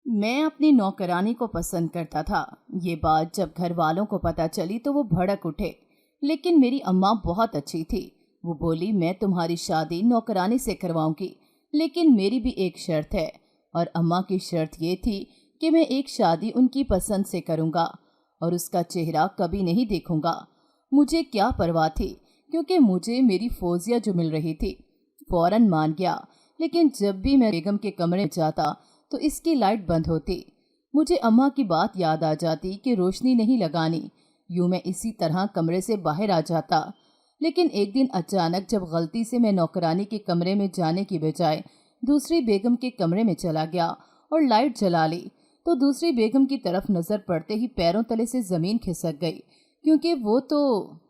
मैं अपनी नौकरानी को पसंद करता था। ये बात जब घर वालों को पता चली तो वो भड़क उठे। लेकिन मेरी अम्मा बहुत अच्छी थी। वो बोली, मैं तुम्हारी शादी नौकरानी से करवाऊंगी, लेकिन मेरी भी एक शर्त है। और अम्मा की शर्त ये थी कि मैं एक शादी उनकी पसंद से करूंगा और उसका चेहरा कभी नहीं देखूंगा। मुझे क्या परवाह थी, क्योंकि मुझे मेरी फौजिया जो मिल रही थी। फौरन मान गया। लेकिन जब भी मैं बेगम के कमरे में जाता तो इसकी लाइट बंद होती। मुझे अम्मा की बात याद आ जाती कि रोशनी नहीं लगानी। यूं मैं इसी तरह कमरे से बाहर आ जाता। लेकिन एक दिन अचानक जब गलती से मैं नौकरानी के कमरे में जाने की बजाय दूसरी बेगम के कमरे में चला गया और लाइट जला ली, तो दूसरी बेगम की तरफ नजर पड़ते ही पैरों तले से जमीन खिसक गई, क्योंकि वो तो।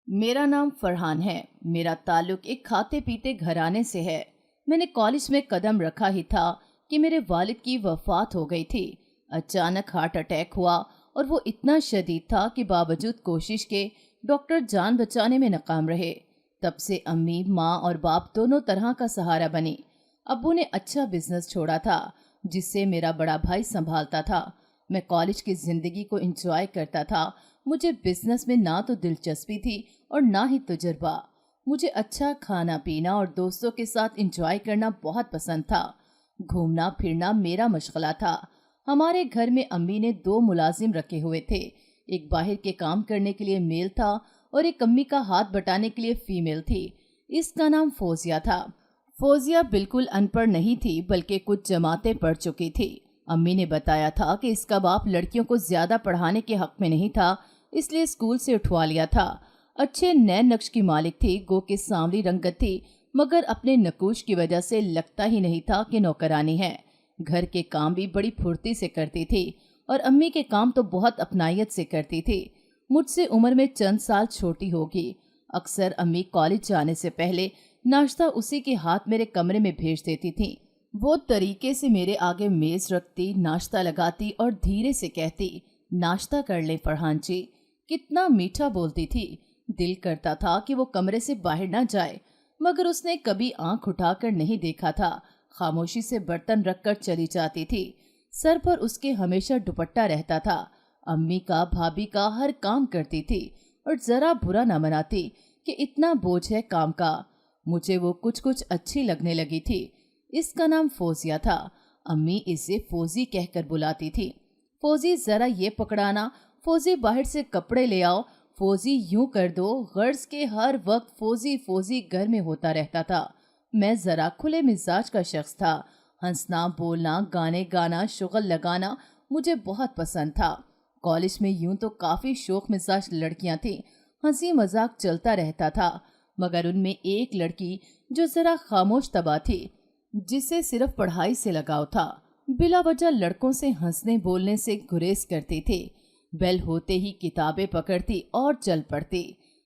मेरा नाम फरहान है। मेरा ताल्लुक एक खाते पीते घराने से है। मैंने कॉलेज में कदम रखा ही था कि मेरे वालिद की वफात हो गई थी। अचानक हार्ट अटैक हुआ और वो इतना शदीद था कि बावजूद कोशिश के डॉक्टर जान बचाने में नाकाम रहे। तब से अम्मी, माँ और बाप दोनों तरह का सहारा बनी। अब्बू ने अच्छा बिजनेस छोड़ा था जिससे मेरा बड़ा भाई संभालता था। मैं कॉलेज की जिंदगी को एंजॉय करता था। मुझे बिजनेस में ना तो दिलचस्पी थी और ना ही तजुर्बा। मुझे अच्छा खाना पीना और दोस्तों के साथ एंजॉय करना बहुत पसंद था। घूमना फिरना मेरा मशगला था। हमारे घर में अम्मी ने दो मुलाजिम रखे हुए थे। एक बाहर के काम करने के लिए मेल था और एक अम्मी का हाथ बटाने के लिए फीमेल थी। इसका नाम फौजिया था। फौजिया बिल्कुल अनपढ़ नहीं थी, बल्कि कुछ जमातें पढ़ चुकी थी। अम्मी ने बताया था कि इसका बाप लड़कियों को ज्यादा पढ़ाने के हक में नहीं था, इसलिए स्कूल से उठवा लिया था। अच्छे नए नक्श की मालिक थी, गो के सांवली रंगत थी, मगर अपने नकूश की वजह से लगता ही नहीं था कि नौकरानी है। घर के काम भी बड़ी फुर्ती से करती थी और अम्मी के काम तो बहुत अपनायत से करती थी। मुझसे उम्र में चंद साल छोटी होगी। अक्सर अम्मी कॉलेज जाने से पहले नाश्ता उसी के हाथ मेरे कमरे में भेज देती थी। वो तरीके से मेरे आगे मेज रखती, नाश्ता लगाती और धीरे से कहती, नाश्ता कर ले फरहान जी। कितना मीठा बोलती थी। दिल करता था कि वो कमरे से बाहर ना जाए, मगर उसने कभी आंख उठाकर नहीं देखा था। खामोशी से बर्तन रखकर चली जाती थी। सर पर उसके हमेशा दुपट्टा रहता था। अम्मी का, भाभी का हर काम करती थी और जरा बुरा न मनाती कि इतना बोझ है काम का। मुझे वो कुछ कुछ अच्छी लगने लगी थी। इसका नाम फौजिया था। अम्मी इसे फौजी कहकर बुलाती थी। फौजी जरा ये पकड़ाना, फौजी बाहर से कपड़े ले आओ, फौजी यूं कर दो। गर्ज के हर वक्त फौजी फौजी घर में होता रहता था। मैं जरा खुले मिजाज का शख्स था। हंसना, बोलना, गाने गाना, शुगल लगाना मुझे बहुत पसंद था। कॉलेज में यूं तो काफी शौक मिजाज लड़कियां थीं। हंसी मजाक चलता रहता था, मगर उनमें एक लड़की जो जरा खामोश तबा थी, जिसे सिर्फ पढ़ाई से लगाव था। बिला वजह लड़कों से हंसने बोलने से गुरेज करती थी। बेल होते ही किताबें पकड़ती और चल पड़ती।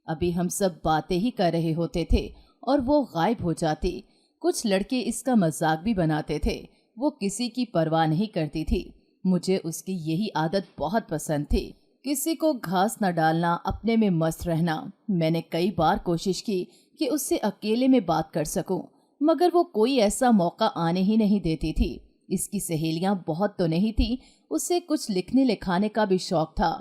अभी हम सब बातें ही कर रहे होते थे और वो गायब हो जाती। कुछ लड़के इसका मजाक भी बनाते थे। वो किसी की परवाह नहीं करती थी। मुझे उसकी यही आदत बहुत पसंद थी, किसी को घास न डालना, अपने में मस्त रहना। मैंने कई बार कोशिश की कि उससे अकेले में बात कर सकूं, मगर वो कोई ऐसा मौका आने ही नहीं देती थी। इसकी सहेलियां बहुत तो नहीं थी, उसे कुछ लिखने लिखाने का भी शौक था।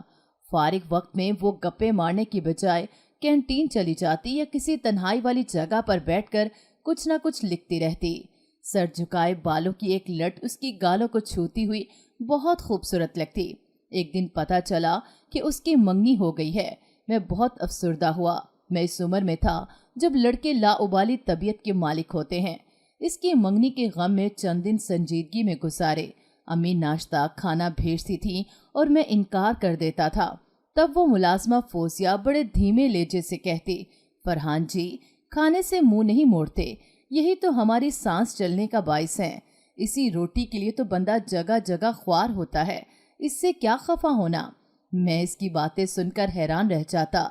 फारिग वक्त में वो गप्पे मारने की बजाय कैंटीन चली जाती या किसी तन्हाई वाली जगह पर बैठकर कुछ न कुछ लिखती रहती। सर झुकाए बालों की एक लट उसकी गालों को छूती हुई बहुत खूबसूरत लगती। एक दिन पता चला कि उसकी मंगनी हो गई है। मैं बहुत अफसुर्दा हुआ। मैं इस उम्र में था जब लड़के लाउबाली तबीयत के मालिक होते हैं। इसकी मंगनी के गम में चंद दिन संजीदगी में गुजारे। अम्मी नाश्ता खाना भेजती थी और मैं इनकार कर देता था। तब वो मुलाजमा फौजिया बड़े धीमे लहजे से कहती, फरहान जी, खाने से मुंह नहीं मोड़ते, यही तो हमारी सांस चलने का बाइस है। इसी रोटी के लिए तो बंदा जगह जगह ख्वार होता है, इससे क्या खफा होना। मैं इसकी बातें सुनकर हैरान रह जाता।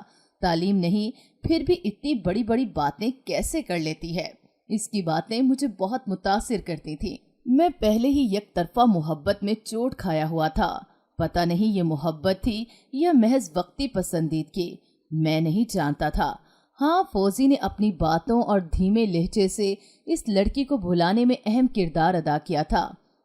तालीम नहीं, फिर भी इतनी बड़ी बड़ी बातें कैसे कर लेती है। इसकी बातें मुझे बहुत मुतासिर करती थी। मैं पहले ही एक तरफा मोहब्बत में चोट खाया हुआ था। पता नहीं ये मोहब्बत थी या महज वक्ती पसंदीदगी, मैं नहीं जानता था। हाँ, फौजी ने अपनी बातों और धीमे लहजे से इस लड़की को भुलाने में अहम किरदार अदा किया था।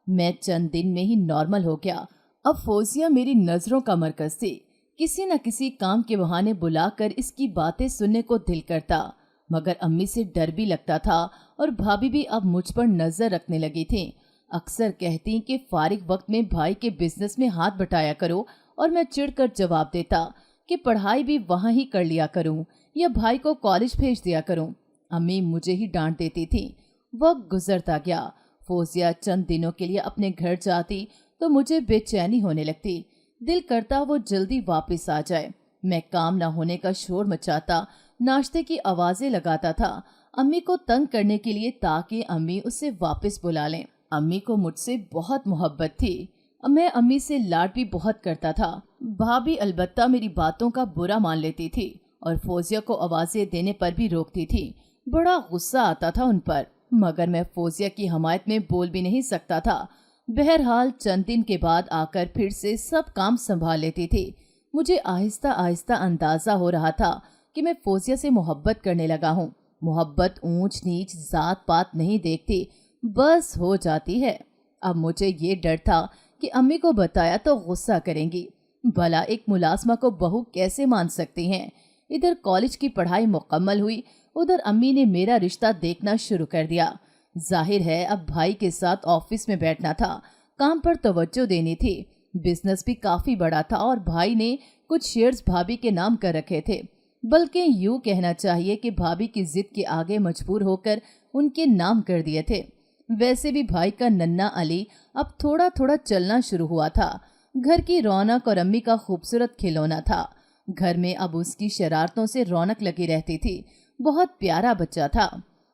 मैं चंद दिन में ही नॉर्मल हो गया। अब फौजिया मेरी नजरों का मरकज थी। किसी न किसी काम के बहाने बुलाकर इसकी बातें सुनने को दिल करता, मगर अम्मी से डर भी लगता था और भाभी भी अब मुझ पर नजर रखने लगी थी। अक्सर कहती कि फारिग वक्त में भाई के बिजनेस में हाथ बटाया करो, और मैं चिढ़कर जवाब देता कि पढ़ाई भी वहाँ ही कर लिया करूँ या भाई को कॉलेज भेज दिया करूँ। अम्मी मुझे ही डांट देती थी। वक्त गुजरता गया। फौजिया चंद दिनों के लिए अपने घर जाती तो मुझे बेचैनी होने लगती। दिल करता वो जल्दी वापस आ जाए। मैं काम न होने का शोर मचाता, नाश्ते की आवाजें लगाता था अम्मी को तंग करने के लिए, ताकि अम्मी उसे वापस बुला लें। अम्मी को मुझसे बहुत मोहब्बत थी। मैं अम्मी से लाड भी बहुत करता था। भाभी अलबत्ता मेरी बातों का बुरा मान लेती थी और फौजिया को आवाजें देने पर भी रोकती थी। बड़ा गुस्सा आता था उन पर, मगर मैं फौजिया की हमायत में बोल भी नहीं सकता था। बहरहाल चंद दिन के बाद आकर फिर से सब काम संभाल लेती थी। मुझे आहिस्ता आहिस्ता अंदाजा हो रहा था कि मैं फौजिया से मोहब्बत करने लगा हूँ। मोहब्बत ऊंच नीच जात पात नहीं देखती, बस हो जाती है। अब मुझे ये डर था कि अम्मी को बताया तो गुस्सा करेंगी। भला एक मुलाजमा को बहू कैसे मान सकती हैं। इधर कॉलेज की पढ़ाई मुकम्मल हुई, उधर अम्मी ने मेरा रिश्ता देखना शुरू कर दिया। जाहिर है अब भाई के साथ ऑफिस में बैठना था, काम पर तवज्जो देनी थी। बिजनेस भी काफी बड़ा था और भाई ने कुछ शेयर्स भाभी के नाम कर रखे थे। बल्कि यूं कहना चाहिए कि भाभी की जिद के आगे मजबूर होकर उनके नाम कर दिए थे। वैसे भी भाई का नन्ना अली अब थोड़ा थोड़ा चलना शुरू हुआ था। घर की रौनक और अम्मी का खूबसूरत खिलौना था। घर में अब उसकी शरारतों से रौनक लगी रहती थी। बहुत प्यारा बच्चा था।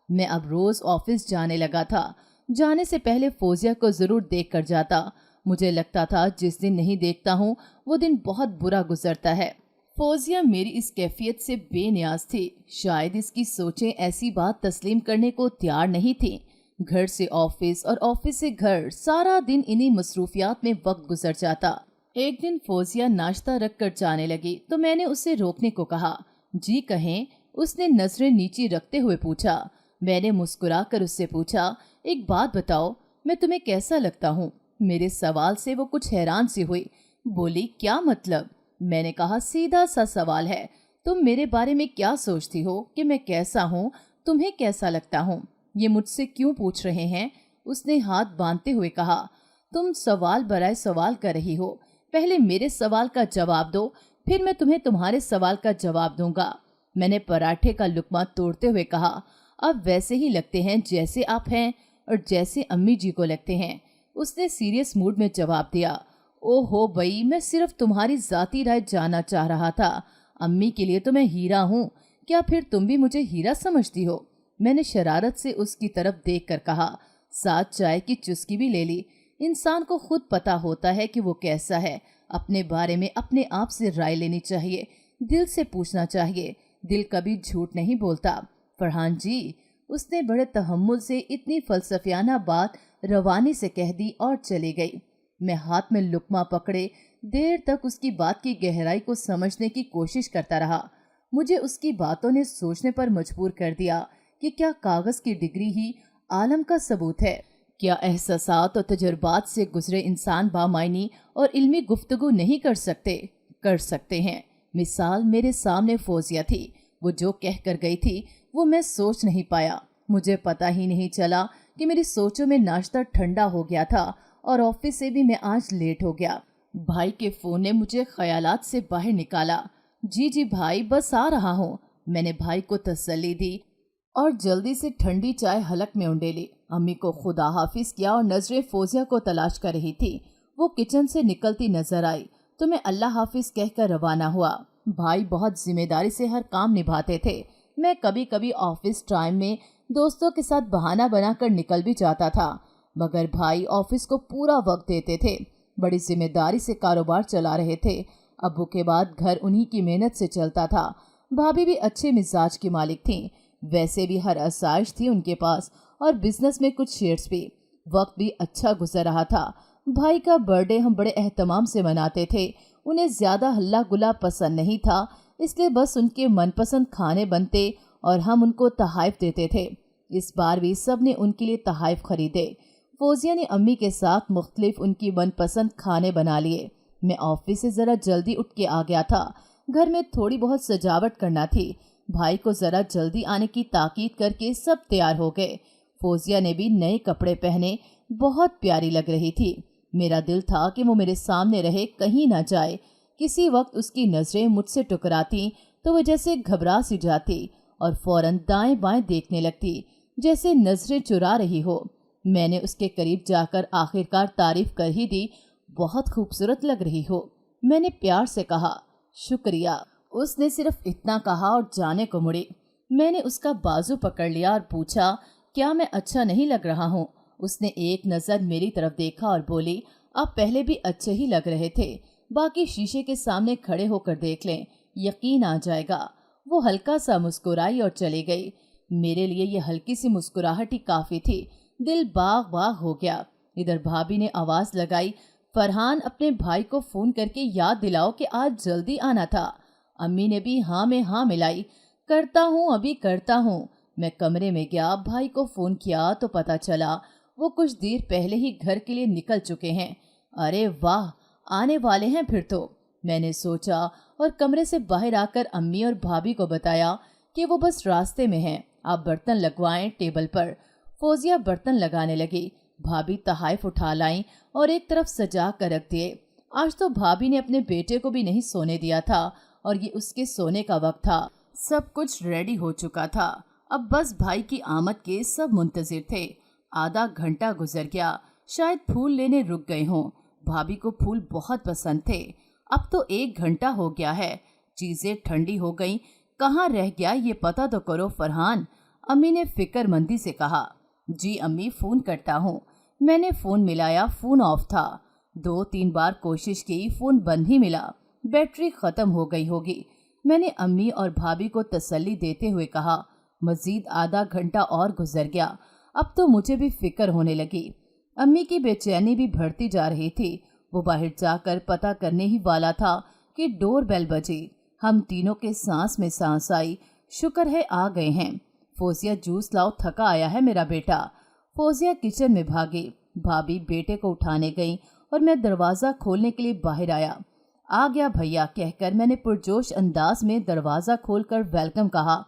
मैं अब रोज ऑफिस जाने लगा था। जाने से पहले फौजिया को जरूर देख कर जाता। मुझे लगता था जिस दिन नहीं देखता हूँ वो दिन बहुत बुरा गुजरता है। फौजिया मेरी इस कैफियत से बेनियाज थी। शायद इसकी सोचें ऐसी बात तस्लीम करने को तैयार नहीं थी। घर से ऑफिस और ऑफिस से घर, सारा दिन इन्हीं मसरूफियात में वक्त गुजर जाता। एक दिन फौजिया नाश्ता रख कर जाने लगी तो मैंने उसे रोकने को कहा। जी कहें, उसने नजरें नीची रखते हुए पूछा। मैंने मुस्कुराकर उससे पूछा, एक बात बताओ, मैं तुम्हें कैसा लगता हूँ? मेरे सवाल से वो कुछ हैरान सी हुई। बोली, क्या मतलब? मैंने कहा, सीधा सा सवाल है, तुम मेरे बारे में क्या सोचती हो कि मैं कैसा हूँ, तुम्हें कैसा लगता हूँ? ये मुझसे क्यों पूछ रहे हैं? उसने हाथ बांधते हुए कहा। तुम सवाल बराए सवाल कर रही हो। पहले मेरे सवाल का जवाब दो, फिर मैं तुम्हें तुम्हारे सवाल का जवाब दूंगा। मैंने पराठे का लुकमा तोड़ते हुए कहा। अब वैसे ही लगते हैं जैसे आप हैं और जैसे अम्मी जी को लगते हैं। उसने सीरियस मूड में जवाब दिया। ओहो बई, मैं सिर्फ तुम्हारी जाती राय जानना चाह रहा था। अम्मी के लिए तो मैं हीरा हूँ, क्या फिर तुम भी मुझे हीरा समझती हो? मैंने शरारत से उसकी तरफ देखकर कहा। साथ चाय की चुस्की भी ले ली। इंसान को खुद पता होता है कि वो कैसा है। अपने बारे में अपने आप से राय लेनी चाहिए, दिल से पूछना चाहिए। दिल कभी झूठ नहीं बोलता। फरहान जी, उसने बड़े तहम्मुल से इतनी फलसफियाना बात रवानी से कह दी और चली गई। मैं हाथ में लुकमा पकड़े देर तक उसकी बात की गहराई को समझने की कोशिश करता रहा। मुझे उसकी बातों ने सोचने पर मजबूर कर दिया कि क्या कागज की डिग्री ही आलम का सबूत है? क्या एहसासात और तजुर्बात से गुजरे इंसान बामायनी और इल्मी गुफ्तगू नहीं कर सकते? कर सकते हैं। मिसाल मेरे सामने फौजिया थी। वो जो कह कर गई थी वो मैं सोच नहीं पाया। मुझे पता ही नहीं चला कि मेरी सोचों में नाश्ता ठंडा हो गया था और ऑफिस से भी मैं आज लेट हो गया। भाई के फोन ने मुझे ख्यालात से बाहर निकाला। जी जी भाई, बस आ रहा हूँ। मैंने भाई को तसल्ली दी और जल्दी से ठंडी चाय हलक में उंडेली। अम्मी को खुदा हाफिज किया और नजरें फौजिया को तलाश कर रही थी। वो किचन से निकलती नजर आई तो मैं अल्लाह हाफिज कहकर रवाना हुआ। भाई बहुत जिम्मेदारी से हर काम निभाते थे। मैं कभी कभी ऑफिस टाइम में दोस्तों के साथ बहाना बनाकर निकल भी जाता था, मगर भाई ऑफिस को पूरा वक्त देते थे। बड़ी जिम्मेदारी से कारोबार चला रहे थे। अब्बू के बाद घर उन्हीं की मेहनत से चलता था। भाभी भी अच्छे मिजाज की मालिक थीं। वैसे भी हर आसाइश थी उनके पास और बिजनेस में कुछ शेयर्स भी। वक्त भी अच्छा गुजर रहा था। भाई का बर्थडे हम बड़े एहतमाम से मनाते थे। उन्हें ज्यादा हल्ला गुल्ला पसंद नहीं था, इसलिए बस उनके मनपसंद खाने बनते और हम उनको तहाइफ देते थे। इस बार भी सब ने उनके लिए तहाइफ खरीदे। फौजिया ने अम्मी के साथ मुख्तलिफ उनकी मनपसंद खाने बना लिए। मैं ऑफिस से ज़रा जल्दी उठ के आ गया था। घर में थोड़ी बहुत सजावट करना थी। भाई को ज़रा जल्दी आने की ताकीद करके सब तैयार हो गए। फौजिया ने भी नए कपड़े पहने, बहुत प्यारी लग रही थी। मेरा दिल था कि वो मेरे सामने रहे, कहीं ना जाए। किसी वक्त उसकी नज़रें मुझसे टकराती तो वो जैसे घबरा सी जाती और फौरन दाएं बाएं देखने लगती, जैसे नज़रें चुरा रही हो। मैंने उसके करीब जाकर आखिरकार तारीफ कर ही दी। बहुत खूबसूरत लग रही हो, मैंने प्यार से कहा। शुक्रिया। उसने सिर्फ इतना कहा और जाने को मुड़ी। मैंने उसका बाजू पकड़ लिया और पूछा, क्या मैं अच्छा नहीं लग रहा हूँ? उसने एक नज़र मेरी तरफ देखा और बोली, आप पहले भी अच्छे ही लग रहे थे, बाकी शीशे के सामने खड़े होकर देख लें, यकीन आ जाएगा। वो हल्का सा मुस्कुराई और चली गई। मेरे लिए ये हल्की सी मुस्कुराहट ही काफ़ी थी। दिल बाग बाग हो गया। इधर भाभी ने आवाज़ लगाई, फरहान, अपने भाई को फ़ोन करके याद दिलाओ कि आज जल्दी आना था। अम्मी ने भी हाँ में हाँ मिलाई। करता हूँ, अभी करता हूँ। मैं कमरे में गया, भाई को फ़ोन किया तो पता चला वो कुछ देर पहले ही घर के लिए निकल चुके हैं। अरे वाह, आने वाले हैं फिर तो, मैंने सोचा और कमरे से बाहर आकर अम्मी और भाभी को बताया कि वो बस रास्ते में हैं, आप बर्तन लगवाएं टेबल पर। फौजिया बर्तन लगाने लगी। भाभी तहाइफ उठा लाई और एक तरफ सजा कर रख दिए। आज तो भाभी ने अपने बेटे को भी नहीं सोने दिया था और ये उसके सोने का वक्त था। सब कुछ रेडी हो चुका था। अब बस भाई की आमद के सब मुंतजिर थे। आधा घंटा गुजर गया, शायद फूल लेने रुक गए हों। भाभी को फूल बहुत पसंद थे। अब तो 1 घंटा हो गया है, चीजें ठंडी हो गईं। कहाँ रह गया ये पता तो करो फरहान, अम्मी ने फिक्रमंदी से कहा। जी अम्मी, फ़ोन करता हूँ। मैंने फ़ोन मिलाया, फ़ोन ऑफ था। 2-3 बार कोशिश की, फ़ोन बंद ही मिला। बैटरी ख़त्म हो गई होगी। मैंने अम्मी और भाभी को तसल्ली देते हुए कहा। मज़ीद आधा घंटा और गुजर गया। अब तो मुझे भी फिक्र होने लगी। अम्मी की बेचैनी भी बढ़ती जा रही थी। वो बाहर जाकर पता करने ही वाला था कि डोर बेल बजी। हम तीनों के सांस में सांस आई। शुक्र है आ गए हैं। फौजिया, जूस लाओ, थका आया है मेरा बेटा। फौजिया किचन में भागी। भाभी बेटे को उठाने गई और मैं दरवाज़ा खोलने के लिए बाहर आया। आ गया भैया कहकर मैंने पुरजोश अंदाज में दरवाज़ा खोलकर वेलकम कहा,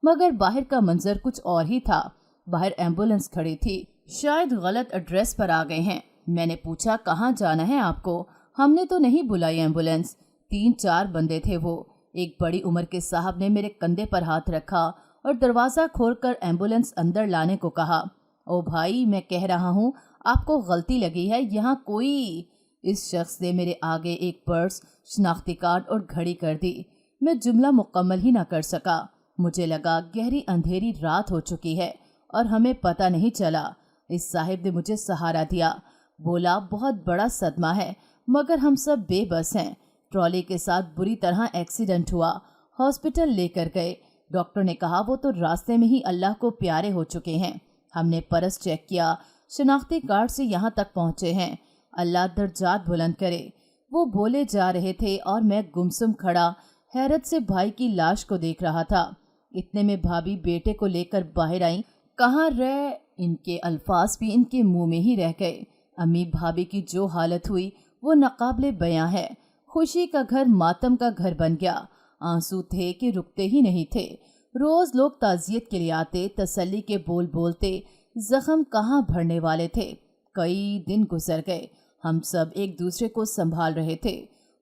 मगर बाहर का मंजर कुछ और ही था। बाहर एम्बुलेंस खड़ी थी। शायद गलत एड्रेस पर आ गए हैं। मैंने पूछा, कहाँ जाना है आपको? हमने तो नहीं बुलाई एम्बुलेंस। 3-4 बंदे थे वो। एक बड़ी उम्र के साहब ने मेरे कंधे पर हाथ रखा और दरवाज़ा खोलकर एम्बुलेंस अंदर लाने को कहा। ओ भाई, मैं कह रहा हूँ आपको गलती लगी है, यहाँ कोई। इस शख्स ने मेरे आगे एक पर्स, शनाख्ती कार्ड और घड़ी कर दी। मैं जुमला मुकम्मल ही ना कर सका। मुझे लगा गहरी अंधेरी रात हो चुकी है और हमें पता नहीं चला। इस साहिब ने मुझे सहारा दिया। बोला, बहुत बड़ा सदमा है, मगर हम सब बेबस हैं। ट्रॉली के साथ बुरी तरह एक्सीडेंट हुआ, हॉस्पिटल लेकर गए। डॉक्टर ने कहा वो तो रास्ते में ही अल्लाह को प्यारे हो चुके हैं। हमने परस चेक किया, शनाख्ती कार्ड से यहाँ तक पहुँचे हैं। अल्लाह दर्जात बुलंद करे। वो बोले जा रहे थे और मैं गुमसुम खड़ा हैरत से भाई की लाश को देख रहा था। इतने में भाभी बेटे को लेकर बाहर आई। कहाँ रह, इनके अल्फाज भी इनके मुंह में ही रह गए। अम्मी भाभी की जो हालत हुई वो नाकाबिले बयां है। खुशी का घर मातम का घर बन गया। आंसू थे कि रुकते ही नहीं थे। रोज लोग ताजियत के लिए आते, तसल्ली के बोल बोलते। जख्म कहाँ भरने वाले थे। कई दिन गुजर गए। हम सब एक दूसरे को संभाल रहे थे।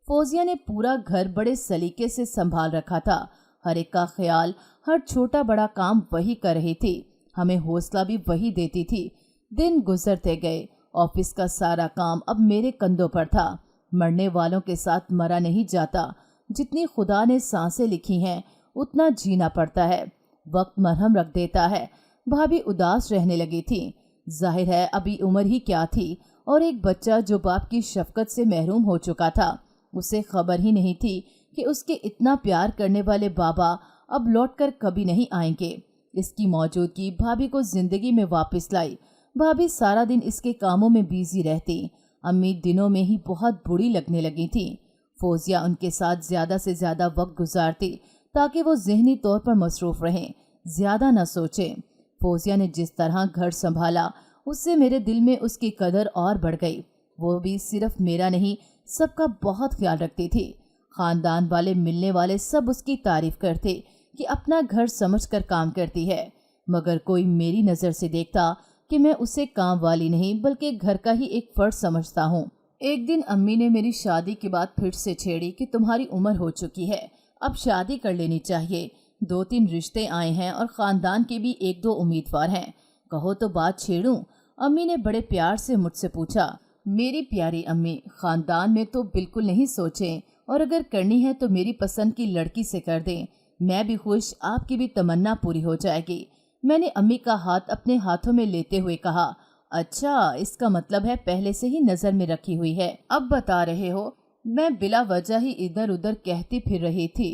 फौजिया ने पूरा घर बड़े सलीके से संभाल रखा था। हर एक का ख्याल, हर छोटा बड़ा काम वही कर रही थी। हमें हौसला भी वही देती थी। दिन गुजरते गए। ऑफिस का सारा काम अब मेरे कंधों पर था। मरने वालों के साथ मरा नहीं जाता। जितनी खुदा ने सांसें लिखी हैं उतना जीना पड़ता है। वक्त मरहम रख देता है। भाभी उदास रहने लगी थी। जाहिर है अभी उम्र ही क्या थी, और एक बच्चा जो बाप की शफकत से महरूम हो चुका था, उसे खबर ही नहीं थी कि उसके इतना प्यार करने वाले बाबा अब लौटकर कभी नहीं आएंगे। इसकी मौजूदगी भाभी को जिंदगी में वापस लाई। भाभी सारा दिन इसके कामों में बिजी रहती। अम्मी दिनों में ही बहुत बुरी लगने लगी थी। फौजिया उनके साथ ज्यादा से ज्यादा वक्त गुजारती ताकि वो ज़हनी तौर पर मसरूफ रहें, ज्यादा न सोचें। फौजिया ने जिस तरह घर संभाला उससे मेरे दिल में उसकी कदर और बढ़ गई। वो भी सिर्फ मेरा नहीं, सबका बहुत ख्याल रखती थी। खानदान वाले, मिलने वाले सब उसकी तारीफ करते कि अपना घर समझकर काम करती है, मगर कोई मेरी नज़र से देखता कि मैं उसे काम वाली नहीं बल्कि घर का ही एक फर्द समझता हूँ। एक दिन अम्मी ने मेरी शादी के बाद फिर से छेड़ी कि तुम्हारी उम्र हो चुकी है, अब शादी कर लेनी चाहिए। 2-3 रिश्ते आए हैं और खानदान के भी 1-2 उम्मीदवार हैं, कहो तो बात छेड़ूं? अम्मी ने बड़े प्यार से मुझसे पूछा। मेरी प्यारी अम्मी, खानदान में तो बिल्कुल नहीं सोचें, और अगर करनी है तो मेरी पसंद की लड़की से कर दें। मैं भी खुश, आपकी भी तमन्ना पूरी हो जाएगी। मैंने अम्मी का हाथ अपने हाथों में लेते हुए कहा, अच्छा, इसका मतलब है पहले से ही नजर में रखी हुई है। अब बता रहे हो? मैं बिला वजह ही इधर उधर कहती फिर रही थी।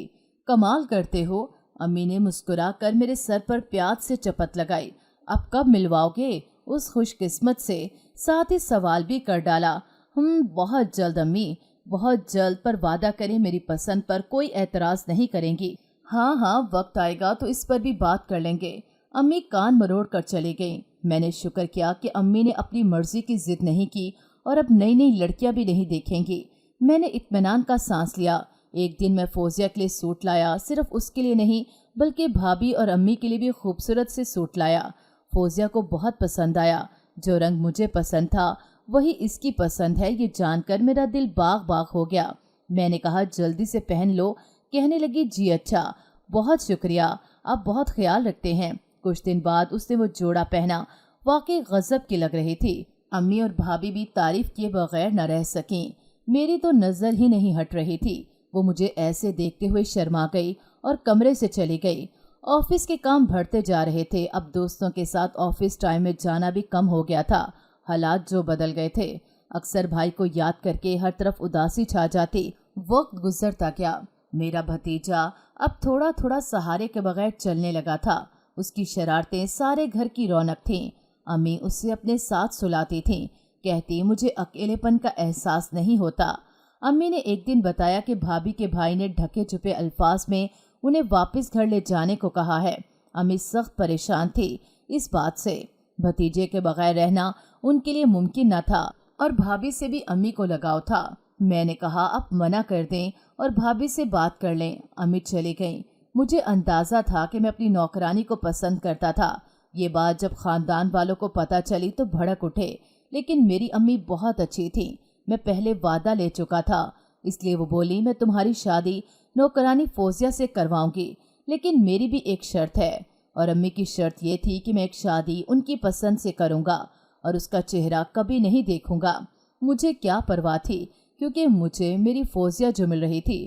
कमाल करते हो। अम्मी ने मुस्कुराकर मेरे सर पर प्यार से चपत लगाई। अब कब मिलवाओगे उस खुशकिस्मत से? साथ ही सवाल भी कर डाला। बहुत जल्द अम्मी, बहुत जल्द, पर वादा करें मेरी पसंद पर कोई एतराज नहीं करेंगी। हाँ, वक्त आएगा तो इस पर भी बात कर लेंगे। अम्मी कान मरोड़ कर चली गईं। मैंने शुक्र किया कि अम्मी ने अपनी मर्जी की जिद नहीं की और अब नई नई लड़कियां भी नहीं देखेंगी। मैंने इत्मीनान का सांस लिया। एक दिन मैं फौजिया के लिए सूट लाया, सिर्फ उसके लिए नहीं बल्कि भाभी और अम्मी के लिए भी खूबसूरत से सूट लाया। फौजिया को बहुत पसंद आया। जो रंग मुझे पसंद था वही इसकी पसंद है, ये जानकर मेरा दिल बाग बाग हो गया। मैंने कहा, जल्दी से पहन लो। कहने लगी, जी अच्छा, बहुत शुक्रिया, आप बहुत ख्याल रखते हैं। कुछ दिन बाद उसने वो जोड़ा पहना, वाकई गजब की लग रही थी। अम्मी और भाभी भी तारीफ किए बगैर न रह सकीं। मेरी तो नजर ही नहीं हट रही थी। वो मुझे ऐसे देखते हुए शर्मा गई और कमरे से चली गई। ऑफिस के काम बढ़ते जा रहे थे। अब दोस्तों के साथ ऑफिस टाइम में जाना भी कम हो गया था। हालात जो बदल गए थे। अक्सर भाई को याद करके हर तरफ उदासी छा जाती। वक्त गुजरता गया। मेरा भतीजा अब थोड़ा थोड़ा सहारे के बगैर चलने लगा था। उसकी शरारतें सारे घर की रौनक थीं। अम्मी उससे अपने साथ सुलाती थीं, कहती मुझे अकेलेपन का एहसास नहीं होता। अम्मी ने एक दिन बताया कि भाभी के भाई ने ढके छुपे अल्फाज में उन्हें वापस घर ले जाने को कहा है। अम्मी सख्त परेशान थी इस बात से। भतीजे के बगैर रहना उनके लिए मुमकिन न था और भाभी से भी अम्मी को लगाव था। मैंने कहा, अब मना कर दें और भाभी से बात कर लें। अम्मी चली गईं। मुझे अंदाजा था कि मैं अपनी नौकरानी को पसंद करता था। ये बात जब खानदान वालों को पता चली तो भड़क उठे, लेकिन मेरी अम्मी बहुत अच्छी थी। मैं पहले वादा ले चुका था, इसलिए वो बोली, मैं तुम्हारी शादी नौकरानी फौजिया से करवाऊंगी, लेकिन मेरी भी एक शर्त है। और अम्मी की शर्त ये थी कि मैं एक शादी उनकी पसंद से करूंगा और उसका चेहरा कभी नहीं देखूंगा। मुझे क्या परवाह थी, क्योंकि मुझे मेरी फौजिया जो मिल रही थी।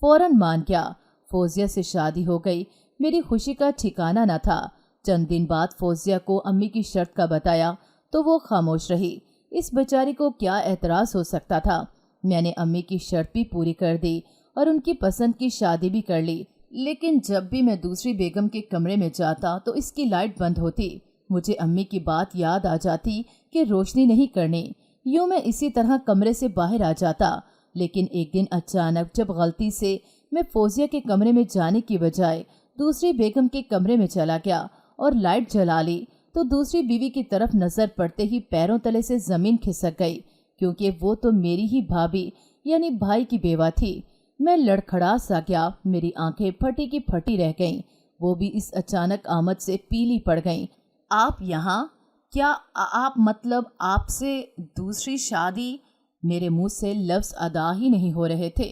फौरन मान गया। फौजिया से शादी हो गई। मेरी खुशी का ठिकाना न था। चंद दिन बाद फौजिया को अम्मी की शर्त का बताया तो वो खामोश रही। इस बेचारी को क्या एतराज हो सकता था। मैंने अम्मी की शर्त भी पूरी कर दी और उनकी पसंद की शादी भी कर ली। लेकिन जब भी मैं दूसरी बेगम के कमरे में जाता तो इसकी लाइट बंद होती। मुझे अम्मी की बात याद आ जाती कि रोशनी नहीं करनी। यूं मैं इसी तरह कमरे से बाहर आ जाता। लेकिन एक दिन अचानक जब गलती से मैं फौजिया के कमरे में जाने की बजाय दूसरी बेगम के कमरे में चला गया और लाइट जला ली तो दूसरी बीवी की तरफ नजर पड़ते ही पैरों तले से जमीन खिसक गई, क्योंकि वो तो मेरी ही भाभी यानी भाई की बेवा थी। मैं लड़खड़ा सा गया। मेरी आंखें फटी की फटी रह गईं। वो भी इस अचानक आमद से पीली पड़ गईं। आप यहाँ? क्या आप मतलब आपसे दूसरी शादी? मेरे मुंह से लफ्ज अदा ही नहीं हो रहे थे।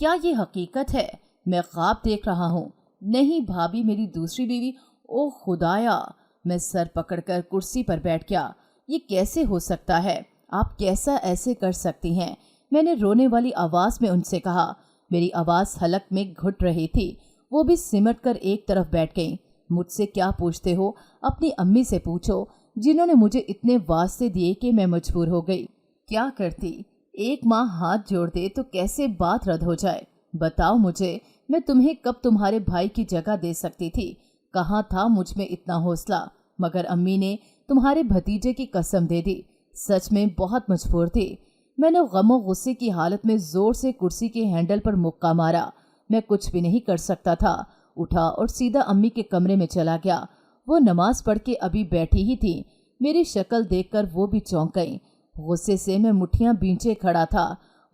क्या ये हकीकत है? मैं ख्वाब देख रहा हूँ? नहीं भाभी, मेरी दूसरी बीवी। ओह खुदाया! मैं सर पकड़कर कुर्सी पर बैठ गया। ये कैसे हो सकता है? आप कैसा ऐसे कर सकती हैं? मैंने रोने वाली आवाज में उनसे कहा। मेरी आवाज हलक में घुट रही थी। वो भी सिमट कर एक तरफ बैठ गईं। मुझसे क्या पूछते हो? अपनी अम्मी से पूछो, जिन्होंने मुझे इतने वास्ते दिए कि मैं मजबूर हो गई। क्या करती? एक माँ हाथ जोड़ दे तो कैसे बात रद्द हो जाए? बताओ मुझे, मैं तुम्हें कब तुम्हारे भाई की जगह दे सकती थी? कहाँ था मुझ में इतना हौसला? मगर अम्मी ने तुम्हारे भतीजे की कसम दे दी। सच में बहुत मजबूर थी। मैंने गमो गुस्से की हालत में जोर से कुर्सी के हैंडल पर मुक्का मारा। मैं कुछ भी नहीं कर सकता था। उठा और सीधा अम्मी के कमरे में चला गया। वो नमाज पढ़ के अभी बैठी ही थी। मेरी शक्ल देखकर वो भी चौंक गईं। गुस्से से मैं मुट्ठियां बींचे खड़ा था।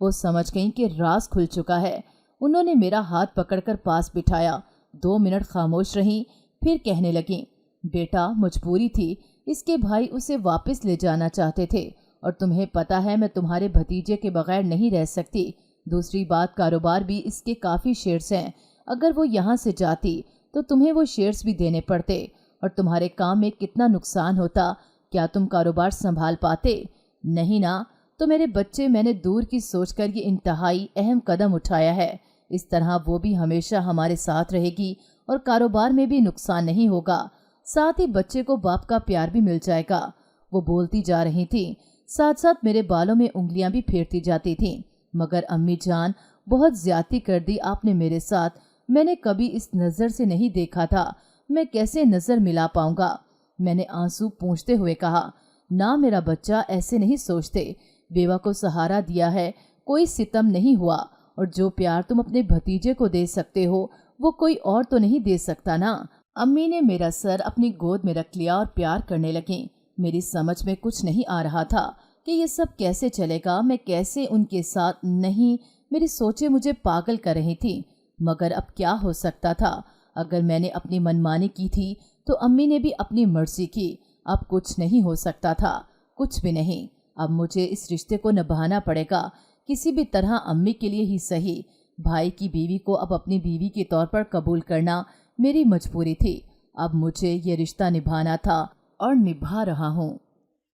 वो समझ गईं कि राज खुल चुका है। उन्होंने मेरा हाथ पकड़कर पास बिठाया। 2 मिनट खामोश रहीं, फिर कहने लगीं, बेटा मजबूरी थी, इसके भाई उसे वापस ले जाना चाहते थे और तुम्हें पता है मैं तुम्हारे भतीजे के बगैर नहीं रह सकती। दूसरी बात, कारोबार भी इसके काफ़ी शेयर्स हैं। अगर वो यहाँ से जाती तो तुम्हें वो शेयर्स भी देने पड़ते और तुम्हारे काम में कितना नुकसान होता। क्या तुम कारोबार संभाल पाते? नहीं ना। तो मेरे बच्चे, मैंने दूर की सोचकर ये इंतहाई अहम कदम उठाया है। इस तरह वो भी हमेशा हमारे साथ रहेगी और कारोबार में भी नुकसान नहीं होगा। साथ ही बच्चे को बाप का प्यार भी मिल जाएगा। वो बोलती जा रही थी, साथ साथ मेरे बालों में उंगलियां भी फेरती जाती थीं। मगर अम्मी जान, बहुत ज्यादती कर दी आपने मेरे साथ। मैंने कभी इस नज़र से नहीं देखा था। मैं कैसे नज़र मिला पाऊंगा? मैंने आंसू पोंछते हुए कहा, ना मेरा बच्चा, ऐसे नहीं सोचते। बेवा को सहारा दिया है, कोई सितम नहीं हुआ। और जो प्यार तुम अपने भतीजे को दे सकते हो वो कोई और तो नहीं दे सकता ना। अम्मी ने मेरा सर अपनी गोद में रख लिया और प्यार करने लगी। मेरी समझ में कुछ नहीं आ रहा था कि ये सब कैसे चलेगा, मैं कैसे उनके साथ। नहीं, मेरी सोचें मुझे पागल कर रही थी। मगर अब क्या हो सकता था? अगर मैंने अपनी मनमानी की थी तो अम्मी ने भी अपनी मर्जी की। अब कुछ नहीं हो सकता था, कुछ भी नहीं। अब मुझे इस रिश्ते को निभाना पड़ेगा, किसी भी तरह, अम्मी के लिए ही सही। भाई की बीवी को अब अपनी बीवी के तौर पर कबूल करना मेरी मजबूरी थी। अब मुझे ये रिश्ता निभाना था और निभा रहा हूँ।